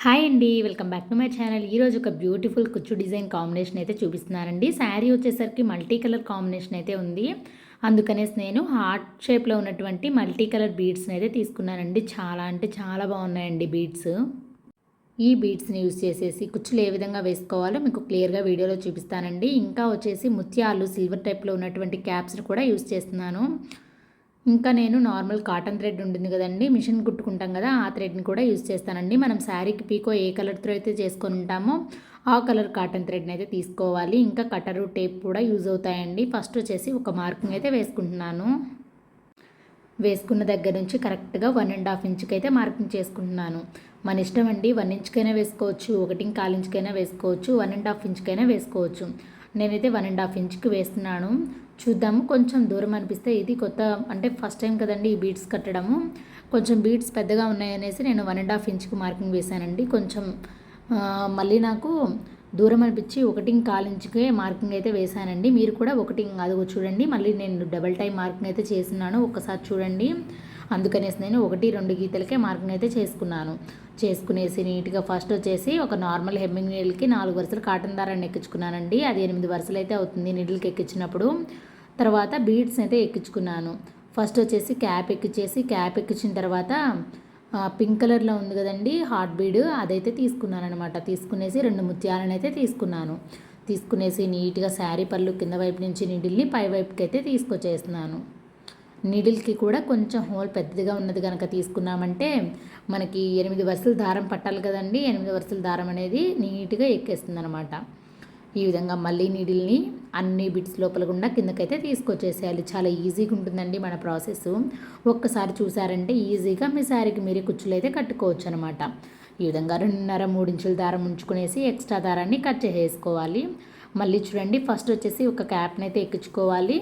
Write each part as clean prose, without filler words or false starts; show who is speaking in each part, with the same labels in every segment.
Speaker 1: Hi అండి, welcome back to my channel. ఈరోజు ఒక బ్యూటిఫుల్ కుచ్చు డిజైన్ కాంబినేషన్ అయితే చూపిస్తున్నానండి. శారీ వచ్చేసరికి మల్టీ కలర్ కాంబినేషన్ అయితే ఉంది. అందుకనేసి నేను హార్ట్ షేప్లో ఉన్నటువంటి మల్టీ కలర్ బీడ్స్ని అయితే తీసుకున్నానండి. చాలా అంటే చాలా బాగున్నాయండి బీడ్స్. ఈ బీడ్స్ని యూస్ చేసేసి కుచ్చులు ఏ విధంగా వేసుకోవాలో మీకు క్లియర్గా వీడియోలో చూపిస్తానండి. ఇంకా వచ్చేసి ముత్యాలు సిల్వర్ టైప్లో ఉన్నటువంటి క్యాప్స్ని కూడా యూస్ చేస్తున్నాను. ఇంకా నేను నార్మల్ కాటన్ థ్రెడ్ ఉంటుంది కదండి, మిషన్ కుట్టుకుంటాం కదా, ఆ థ్రెడ్ని కూడా యూజ్ చేస్తానండి. మనం శారీకి పీకో ఏ కలర్తో అయితే చేసుకొని ఉంటామో ఆ కలర్ కాటన్ థ్రెడ్ని అయితే తీసుకోవాలి. ఇంకా కటరు టేప్ కూడా యూజ్ అవుతాయండి. ఫస్ట్ వచ్చేసి ఒక మార్కింగ్ అయితే వేసుకుంటున్నాను. వేసుకున్న దగ్గర నుంచి కరెక్ట్గా 1.5 ఇంచుకి అయితే మార్కింగ్ చేసుకుంటున్నాను. మన ఇష్టం అండి, 1 ఇంచుకైనా వేసుకోవచ్చు, 1.25 ఇంచుకైనా వేసుకోవచ్చు, 1.5 ఇంచుకైనా వేసుకోవచ్చు. నేనైతే 1.5 ఇంచుకి వేస్తున్నాను. చూద్దాము, కొంచెం దూరం అనిపిస్తే ఇది కొత్త అంటే ఫస్ట్ టైం కదండి ఈ బీడ్స్ కట్టడము, కొంచెం బీడ్స్ పెద్దగా ఉన్నాయనేసి నేను 1.5 ఇంచుకి మార్కింగ్ వేశానండి. కొంచెం మళ్ళీ నాకు దూరం అనిపించి 1.25 ఇంచుకే మార్కింగ్ అయితే వేశానండి. మీరు కూడా అదిగో చూడండి, మళ్ళీ నేను డబల్ టైం మార్కింగ్ అయితే చేస్తున్నాను, ఒక్కసారి చూడండి. అందుకనేసి నేను 1-2 గీతలకే మార్కింగ్ అయితే చేసుకునేసి నీట్గా ఫస్ట్ వచ్చేసి ఒక నార్మల్ హెమ్మింగ్ నీడిల్కి 4 వరుసలు కాటన్ దారాన్ని ఎక్కించుకున్నానండి. అది 8 వరుసలు అయితే అవుతుంది నీడిల్కి ఎక్కించినప్పుడు. తర్వాత బీడ్స్ అయితే ఎక్కించుకున్నాను. ఫస్ట్ వచ్చేసి క్యాప్ ఎక్కించిన తర్వాత పింక్ కలర్లో ఉంది కదండి హార్ట్ బీడ్, అదైతే తీసుకున్నాను అనమాట. తీసుకునేసి 2 ముత్యాలను అయితే తీసుకునేసి నీట్గా శారీ పళ్ళు కింద వైపు నుంచి నీడిల్ని పై వైపుకి అయితే తీసుకొచ్చేస్తున్నాను. నీడిల్కి కూడా కొంచెం హోల్ పెద్దదిగా ఉన్నది కనుక తీసుకున్నామంటే మనకి 8 వరుసలు దారం పట్టాలి కదండి. 8 వరుసల దారం అనేది నీట్గా ఎక్కేస్తుంది అనమాట. ఈ విధంగా మళ్ళీ నీడిల్ని అన్ని బిట్స్ లోపల గుండా కిందకైతే తీసుకొచ్చేసేయాలి. చాలా ఈజీగా ఉంటుందండి మన ప్రాసెస్. ఒక్కసారి చూసారంటే ఈజీగా మీ శారీకి మీరే కుచ్చులు అయితే కట్టుకోవచ్చు అనమాట. ఈ విధంగా 2.5-3 ఇంచుల దారం ఉంచుకునేసి ఎక్స్ట్రా దారాన్ని కట్ చేసేసుకోవాలి. మళ్ళీ చూడండి, ఫస్ట్ వచ్చేసి ఒక క్యాప్ని అయితే ఎక్కించుకోవాలి.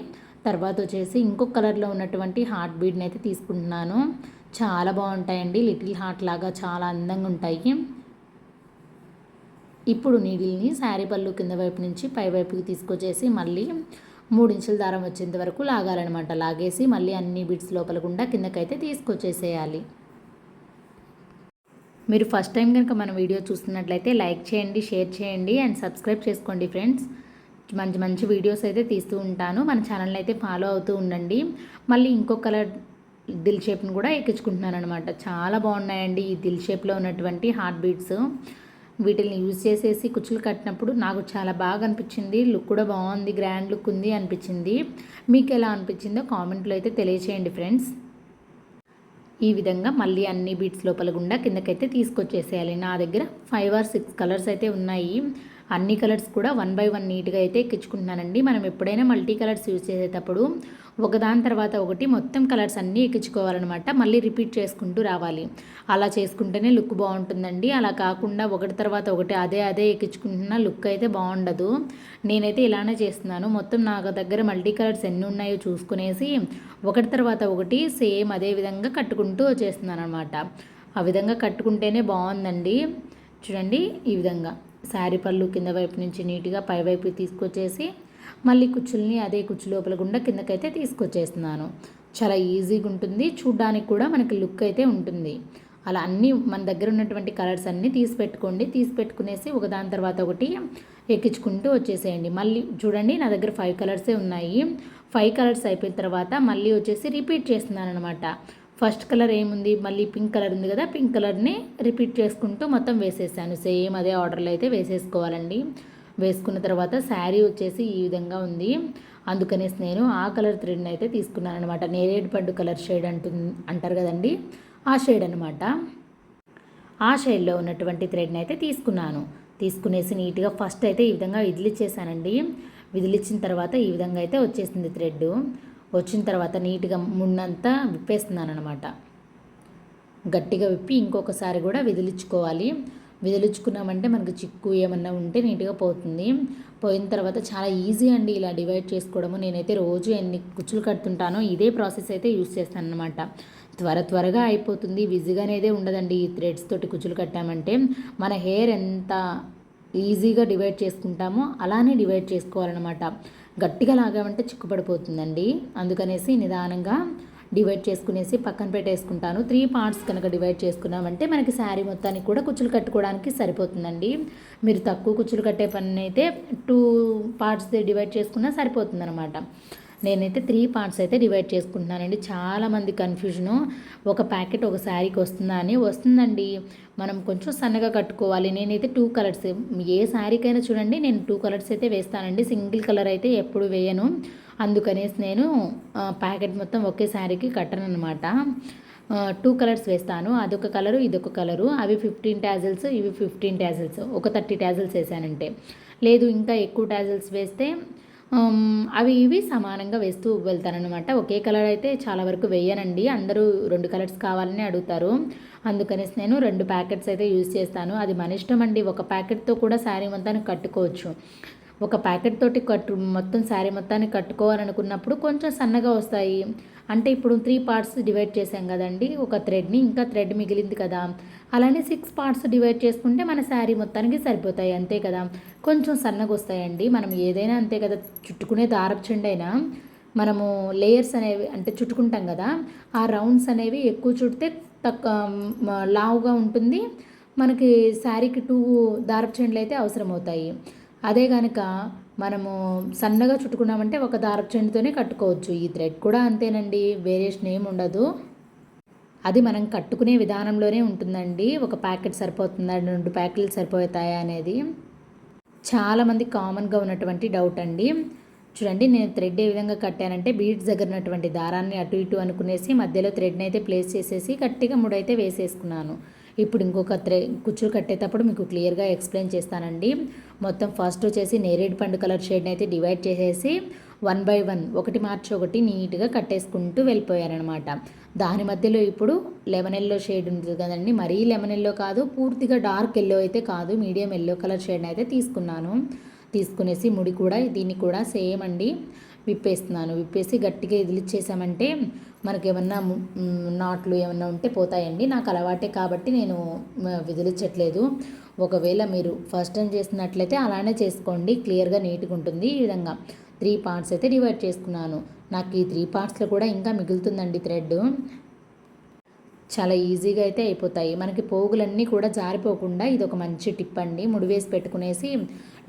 Speaker 1: తర్వాత వచ్చేసి ఇంకొక కలర్లో ఉన్నటువంటి హార్ట్ బీడ్ని అయితే తీసుకుంటున్నాను. చాలా బాగుంటాయండి, లిటిల్ హార్ట్ లాగా చాలా అందంగా ఉంటాయి. ఇప్పుడు నీడిల్ని శారీ పళ్ళు కింద వైపు నుంచి పై వైపుకి తీసుకొచ్చేసి మళ్ళీ 3 ఇంచుల దారం వచ్చేంత వరకు లాగాలన్నమాట. లాగేసి మళ్ళీ అన్ని బిట్స్ లోపల గుండా కిందకైతే తీసుకొచ్చేసేయాలి. మీరు ఫస్ట్ టైం కనుక మన వీడియో చూస్తున్నట్లయితే లైక్ చేయండి, షేర్ చేయండి అండ్ సబ్స్క్రైబ్ చేసుకోండి ఫ్రెండ్స్. మంచి మంచి వీడియోస్ అయితే తీస్తూ ఉంటాను. మన ఛానల్ని అయితే ఫాలో అవుతూ ఉండండి. మళ్ళీ ఇంకొక కలర్ దిల్ షేప్ని కూడా ఎక్కించుకుంటున్నాను అనమాట. చాలా బాగున్నాయండి ఈ దిల్ షేప్లో ఉన్నటువంటి హార్ట్ బీడ్స్. వీటిని యూజ్ చేసేసి కుచ్చులు కట్టినప్పుడు నాకు చాలా బాగా అనిపించింది. లుక్ కూడా బాగుంది, గ్రాండ్ లుక్ ఉంది అనిపించింది. మీకు ఎలా అనిపించిందో కామెంట్లో అయితే తెలియచేయండి ఫ్రెండ్స్. ఈ విధంగా మళ్ళీ అన్ని బీడ్స్ లోపల గుండా కిందకైతే తీసుకొచ్చేసేయాలి. నా దగ్గర 5 or 6 కలర్స్ అయితే ఉన్నాయి. అన్ని కలర్స్ కూడా 1 by 1 నీట్గా అయితే ఎక్కించుకుంటున్నానండి. మనం ఎప్పుడైనా మల్టీ కలర్స్ యూజ్ చేసేటప్పుడు ఒకదాని తర్వాత ఒకటి మొత్తం కలర్స్ అన్నీ ఎక్కించుకోవాలన్నమాట. మళ్ళీ రిపీట్ చేసుకుంటూ రావాలి. అలా చేసుకుంటేనే లుక్ బాగుంటుందండి. అలా కాకుండా ఒకటి తర్వాత ఒకటి అదే ఎక్కించుకుంటున్న లుక్ అయితే బాగుండదు. నేనైతే ఇలానే చేస్తున్నాను. మొత్తం నా దగ్గర మల్టీ కలర్స్ ఎన్ని ఉన్నాయో చూసుకునేసి ఒకటి తర్వాత ఒకటి సేమ్ అదే విధంగా కట్టుకుంటూ వచ్చేస్తున్నాను అనమాట. ఆ విధంగా కట్టుకుంటేనే బాగుందండి. చూడండి, ఈ విధంగా శారీ పళ్ళు కింద వైపు నుంచి నీట్గా పై వైపు తీసుకొచ్చేసి మళ్ళీ కుచ్చుల్ని అదే కుచ్చు లోపల గుండా కిందకైతే తీసుకొచ్చేస్తున్నాను. చాలా ఈజీగా ఉంటుంది, చూడ్డానికి కూడా మనకి లుక్ అయితే ఉంటుంది. అలా అన్నీ మన దగ్గర ఉన్నటువంటి కలర్స్ అన్నీ తీసి పెట్టుకునేసి ఒకదాని తర్వాత ఒకటి ఎక్కించుకుంటూ వచ్చేసేయండి. మళ్ళీ చూడండి, నా దగ్గర 5 కలర్సే ఉన్నాయి. 5 కలర్స్ అయిపోయిన తర్వాత మళ్ళీ వచ్చేసి రిపీట్ చేస్తున్నాను అనమాట. ఫస్ట్ కలర్ ఏముంది, మళ్ళీ పింక్ కలర్ ఉంది కదా, పింక్ కలర్ని రిపీట్ చేసుకుంటూ మొత్తం వేసేసాను. సేమ్ అదే ఆర్డర్లో అయితే వేసేసుకోవాలండి. వేసుకున్న తర్వాత శారీ వచ్చేసి ఈ విధంగా ఉంది. అందుకనేసి నేను ఆ కలర్ థ్రెడ్ని అయితే తీసుకున్నాను అనమాట. నేరేడు పండు కలర్ షేడ్ అంటారు కదండి, ఆ షేడ్ అనమాట. ఆ షేడ్లో ఉన్నటువంటి థ్రెడ్ని అయితే తీసుకునేసి నీట్గా ఫస్ట్ అయితే ఈ విధంగా విదిలిచ్చేసానండి. విదిలిచ్చిన తర్వాత ఈ విధంగా అయితే వచ్చేసింది థ్రెడ్. వచ్చిన తర్వాత నీట్గా మున్నంతా విప్పేస్తున్నాను అనమాట. గట్టిగా విప్పి ఇంకొకసారి కూడా విదిలించుకోవాలి. విదిలించుకున్నామంటే మనకు చిక్కు ఏమన్నా ఉంటే నీట్గా పోతుంది. పోయిన తర్వాత చాలా ఈజీ అండి ఇలా డివైడ్ చేసుకోవడము. నేనైతే రోజు ఎన్ని కుచ్చులు కడుతుంటానో ఇదే ప్రాసెస్ అయితే యూస్ చేస్తాను అనమాట. త్వరగా అయిపోతుంది, విజిగా అనేదే ఉండదండి. ఈ థ్రెడ్స్ తోటి కుచ్చులు కట్టామంటే మన హెయిర్ ఎంత ఈజీగా డివైడ్ చేసుకుంటామో అలానే డివైడ్ చేసుకోవాలన్నమాట. గట్టిగా లాగామంటే చిక్కుపడిపోతుందండి. అందుకనేసి నిదానంగా డివైడ్ చేసుకునేసి పక్కన పెట్టేసుకుంటాను. 3 పార్ట్స్ కనుక డివైడ్ చేసుకున్నామంటే మనకి శారీ మొత్తానికి కూడా కుచ్చులు కట్టుకోవడానికి సరిపోతుందండి. మీరు తక్కువ కుచ్చులు కట్టే పని అయితే 2 పార్ట్స్ డివైడ్ చేసుకున్నా సరిపోతుందన్నమాట. నేనైతే 3 పార్ట్స్ అయితే డివైడ్ చేసుకుంటున్నానండి. చాలామంది కన్ఫ్యూజను, ఒక ప్యాకెట్ ఒక శారీకి వస్తుందా అని. వస్తుందండి, మనం కొంచెం సన్నగా కట్టుకోవాలి. నేనైతే 2 కలర్స్, ఏ శారీకైనా చూడండి నేను 2 కలర్స్ అయితే వేస్తానండి. సింగిల్ కలర్ అయితే ఎప్పుడు వేయను. అందుకనేసి నేను ప్యాకెట్ మొత్తం ఒకే శారీకి కట్టను అనమాట. 2 కలర్స్ వేస్తాను. అదొక కలరు, ఇదొక కలరు. అవి 15 టాజిల్స్, ఇవి 15 టాజిల్స్. ఒక 30 టాజిల్స్ వేసానంటే. లేదు ఇంకా ఎక్కువ టాజిల్స్ వేస్తే అవి ఇవి సమానంగా వేస్తూ వెళ్తానన్నమాట. ఒకే కలర్ అయితే చాలా వరకు వేయనండి. అందరూ 2 కలర్స్ కావాలని అడుగుతారు. అందుకనేసి నేను 2 ప్యాకెట్స్ అయితే యూజ్ చేస్తాను. అది మన ఇష్టం అండి. ఒక ప్యాకెట్తో కూడా శారీ మొత్తాన్ని కట్టుకోవచ్చు. ఒక ప్యాకెట్ తోటి మొత్తం శారీ మొత్తాన్ని కట్టుకోవాలనుకున్నప్పుడు కొంచెం సన్నగా వస్తాయి. అంటే ఇప్పుడు 3 పార్ట్స్ డివైడ్ చేసాం కదండి, ఒక థ్రెడ్ని, ఇంకా థ్రెడ్ మిగిలింది కదా, అలానే 6 పార్ట్స్ డివైడ్ చేసుకుంటే మన శారీ మొత్తానికి సరిపోతాయి, అంతే కదా. కొంచెం సన్నగా వస్తాయండి. మనం ఏదైనా అంతే కదా, చుట్టుకునే దారపు చెండు అయినా మనము లేయర్స్ అనేవి అంటే చుట్టుకుంటాం కదా, ఆ రౌండ్స్ అనేవి ఎక్కువ చుడితే లావుగా ఉంటుంది. మనకి శారీకి 2 దారపు చెండులు అయితే అవసరమవుతాయి. అదే కనుక మనము సన్నగా చుట్టుకున్నామంటే ఒక దారపు చెండుతోనే కట్టుకోవచ్చు. ఈ థ్రెడ్ కూడా అంతేనండి, వేరియేషన్ ఏమి ఉండదు. అది మనం కట్టుకునే విధానంలోనే ఉంటుందండి. ఒక ప్యాకెట్ సరిపోతుందా, 2 ప్యాకెట్లు సరిపోతాయా అనేది చాలామంది కామన్గా ఉన్నటువంటి డౌట్ అండి. చూడండి, నేను థ్రెడ్ ఏ విధంగా కట్టానంటే బీడ్స్ దగ్గర ఉన్నటువంటి దారాన్ని అటు ఇటు అనుకునేసి మధ్యలో థ్రెడ్ని అయితే ప్లేస్ చేసేసి గట్టిగా ముడైతే వేసేసుకున్నాను. ఇప్పుడు ఇంకొక కుచ్చులు కట్టేటప్పుడు మీకు క్లియర్గా ఎక్స్ప్లెయిన్ చేస్తానండి. మొత్తం ఫస్ట్ వచ్చేసి నేరేడు పండు కలర్ షేడ్ని అయితే డివైడ్ చేసేసి 1 by 1 ఒకటి మార్చి ఒకటి నీట్గా కట్టేసుకుంటూ వెళ్ళిపోయారనమాట. దాని మధ్యలో ఇప్పుడు లెమన్ ఎల్లో షేడ్ ఉంటుంది కదండి, మరీ లెమన్ ఎల్లో కాదు, పూర్తిగా డార్క్ ఎల్లో అయితే కాదు, మీడియం ఎల్లో కలర్ షేడ్ని అయితే తీసుకున్నాను. తీసుకునేసి ముడి కూడా దీన్ని కూడా సేమ్ అండి విప్పేస్తున్నాను. విప్పేసి గట్టిగా ఇదిలిచ్చేసామంటే మనకి ఏమన్నా నాట్లు ఏమన్నా ఉంటే పోతాయండి. నాకు అలవాటే కాబట్టి నేను విదిలించట్లేదు. ఒకవేళ మీరు ఫస్ట్ టైం చేసినట్లయితే అలానే చేసుకోండి, క్లియర్గా నీట్గా ఉంటుంది. ఈ విధంగా 3 పార్ట్స్ అయితే డివైడ్ చేసుకున్నాను. నాకు ఈ 3 పార్ట్స్లో కూడా ఇంకా మిగులుతుందండి థ్రెడ్. చాలా ఈజీగా అయితే అయిపోతాయి. మనకి పోగులన్నీ కూడా జారిపోకుండా ఇది ఒక మంచి టిప్ అండి. ముడి వేసి పెట్టుకునేసి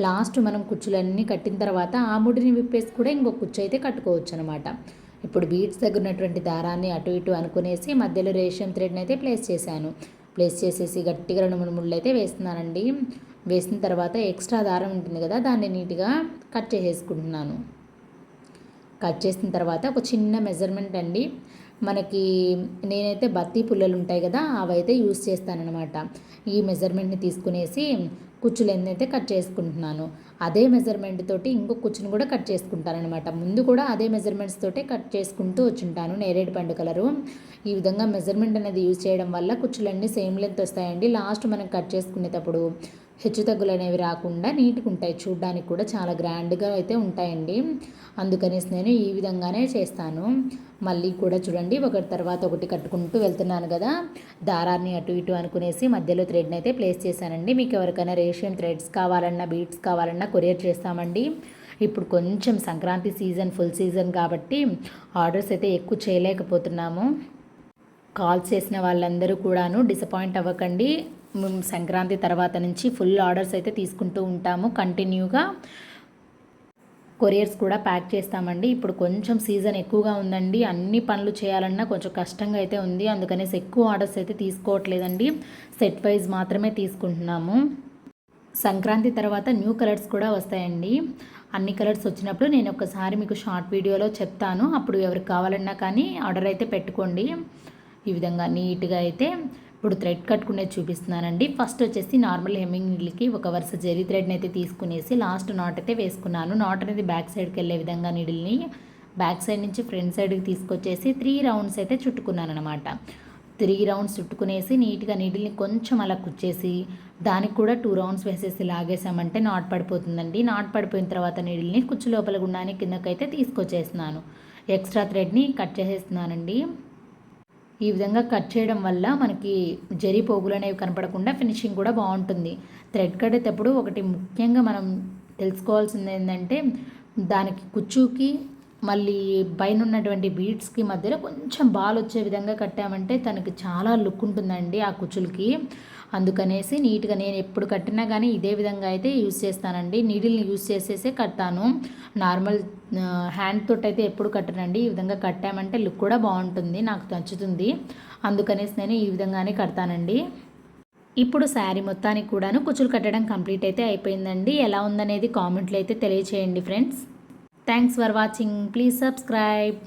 Speaker 1: లాస్ట్ మనం కుచ్చులన్నీ కట్టిన తర్వాత ఆ ముడిని విప్పేసి కూడా ఇంకొక కుచ్చు అయితే కట్టుకోవచ్చు అనమాట. ఇప్పుడు బీడ్స్ దగ్గర ఉన్నటువంటి దారాన్ని అటు ఇటు అనుకునేసి మధ్యలో రేషం థ్రెడ్ని అయితే ప్లేస్ చేశాను. ప్లేస్ చేసేసి గట్టిగా 2-3 ముళ్ళు అయితే వేస్తున్నానండి. వేసిన తర్వాత ఎక్స్ట్రా దారం ఉంటుంది కదా, దాన్ని నీట్గా కట్ చేసేసుకుంటున్నాను. కట్ చేసిన తర్వాత ఒక చిన్న మెజర్మెంట్ అండి, మనకి నేనైతే బత్తి పుల్లలు ఉంటాయి కదా, అవైతే యూస్ చేస్తానన్నమాట. ఈ మెజర్మెంట్ని తీసుకునేసి కుచ్చులు ఎన్నైతే కట్ చేసుకుంటున్నాను, అదే మెజర్మెంట్ తోటి ఇంకో కుచ్చుని కూడా కట్ చేసుకుంటానమాట. ముందు కూడా అదే మెజర్మెంట్స్ తోటే కట్ చేసుకుంటూ వచ్చింటాను నేరేడు పండు కలరు. ఈ విధంగా మెజర్మెంట్ అనేది యూజ్ చేయడం వల్ల కుచ్చులన్నీ సేమ్ లెంత్ వస్తాయండి. లాస్ట్ మనం కట్ చేసుకునేటప్పుడు హెచ్చు తగ్గులు అనేవి రాకుండా నీట్గా ఉంటాయి. చూడ్డానికి కూడా చాలా గ్రాండ్గా అయితే ఉంటాయండి. అందుకనేసి నేను ఈ విధంగానే చేస్తాను. మళ్ళీ కూడా చూడండి, ఒకటి తర్వాత ఒకటి కట్టుకుంటూ వెళ్తున్నాను కదా, దారాన్ని అటు ఇటు అనుకునేసి మధ్యలో థ్రెడ్ని అయితే ప్లేస్ చేశానండి. మీకు ఎవరికైనా రేషియన్ థ్రెడ్స్ కావాలన్నా బీడ్స్ కావాలన్నా కొరియర్ చేస్తామండి. ఇప్పుడు కొంచెం సంక్రాంతి సీజన్ ఫుల్ సీజన్ కాబట్టి ఆర్డర్స్ అయితే ఎక్కువ చేయలేకపోతున్నాము. కాల్ చేసిన వాళ్ళందరూ కూడాను డిసప్పాయింట్ అవ్వకండి. సంక్రాంతి తర్వాత నుంచి ఫుల్ ఆర్డర్స్ అయితే తీసుకుంటూ ఉంటాము కంటిన్యూగా. కొరియర్స్ కూడా ప్యాక్ చేస్తామండి. ఇప్పుడు కొంచెం సీజన్ ఎక్కువగా ఉందండి, అన్ని పనులు చేయాలన్నా కొంచెం కష్టంగా అయితే ఉంది. అందుకనేసి ఎక్కువ ఆర్డర్స్ అయితే తీసుకోవట్లేదండి, సెట్ వైజ్ మాత్రమే తీసుకుంటున్నాము. సంక్రాంతి తర్వాత న్యూ కలర్స్ కూడా వస్తాయండి. అన్ని కలర్స్ వచ్చినప్పుడు నేను ఒకసారి మీకు షార్ట్ వీడియోలో చెప్తాను. అప్పుడు ఎవరికి కావాలన్నా కానీ ఆర్డర్ అయితే పెట్టుకోండి. ఈ విధంగా నీట్గా అయితే ఇప్పుడు థ్రెడ్ కట్టుకునేది చూపిస్తున్నానండి. ఫస్ట్ వచ్చేసి నార్మల్ హెమ్మింగ్ నీడిల్కి ఒక వరుస జెరీ థ్రెడ్ని అయితే తీసుకునేసి లాస్ట్ నాట్ అయితే వేసుకున్నాను. నాట్ అనేది బ్యాక్ సైడ్కి వెళ్ళే విధంగా నీడిల్ని బ్యాక్ సైడ్ నుంచి ఫ్రంట్ సైడ్కి తీసుకొచ్చేసి 3 రౌండ్స్ అయితే చుట్టుకున్నాను అనమాట. 3 రౌండ్స్ చుట్టుకునేసి నీట్గా నీడిల్ని కొంచెం అలా కుచ్చేసి దానికి కూడా 2 రౌండ్స్ వేసేసి లాగేసామంటే నాట్ పడిపోతుందండి. నాట్ పడిపోయిన తర్వాత నీడిల్ని కుచ్చు లోపల గుండానే కిందకైతే తీసుకొచ్చేస్తున్నాను. ఎక్స్ట్రా థ్రెడ్ని కట్ చేసేస్తున్నానండి. ఈ విధంగా కట్ చేయడం వల్ల మనకి జరీ పోగులు అనేవి కనపడకుండా ఫినిషింగ్ కూడా బాగుంటుంది. థ్రెడ్ కట్టేటప్పుడు ఒకటి ముఖ్యంగా మనం తెలుసుకోవాల్సింది ఏంటంటే దానికి కుచ్చుకి మళ్ళీ పైన ఉన్నటువంటి బీడ్స్కి మధ్యలో కొంచెం బాల్ వచ్చే విధంగా కట్టామంటే తనకి చాలా లుక్ ఉంటుందండి ఆ కుచ్చులకి. అందుకనేసి నీట్గా నేను ఎప్పుడు కట్టినా కానీ ఇదే విధంగా అయితే యూస్ చేస్తానండి. నీడిల్ని యూస్ చేసేసే కట్టాను. నార్మల్ హ్యాండ్ తోటి అయితే ఎప్పుడు కట్టనండి. ఈ విధంగా కట్టామంటే లుక్ కూడా బాగుంటుంది, నాకు నచ్చుతుంది. అందుకనేసి నేను ఈ విధంగానే కడతానండి. ఇప్పుడు శారీ మొత్తానికి కూడాను కుచ్చులు కట్టడం కంప్లీట్ అయితే అయిపోయిందండి. ఎలా ఉందనేది కామెంట్లో అయితే తెలియచేయండి friends. Thanks for watching. Please subscribe.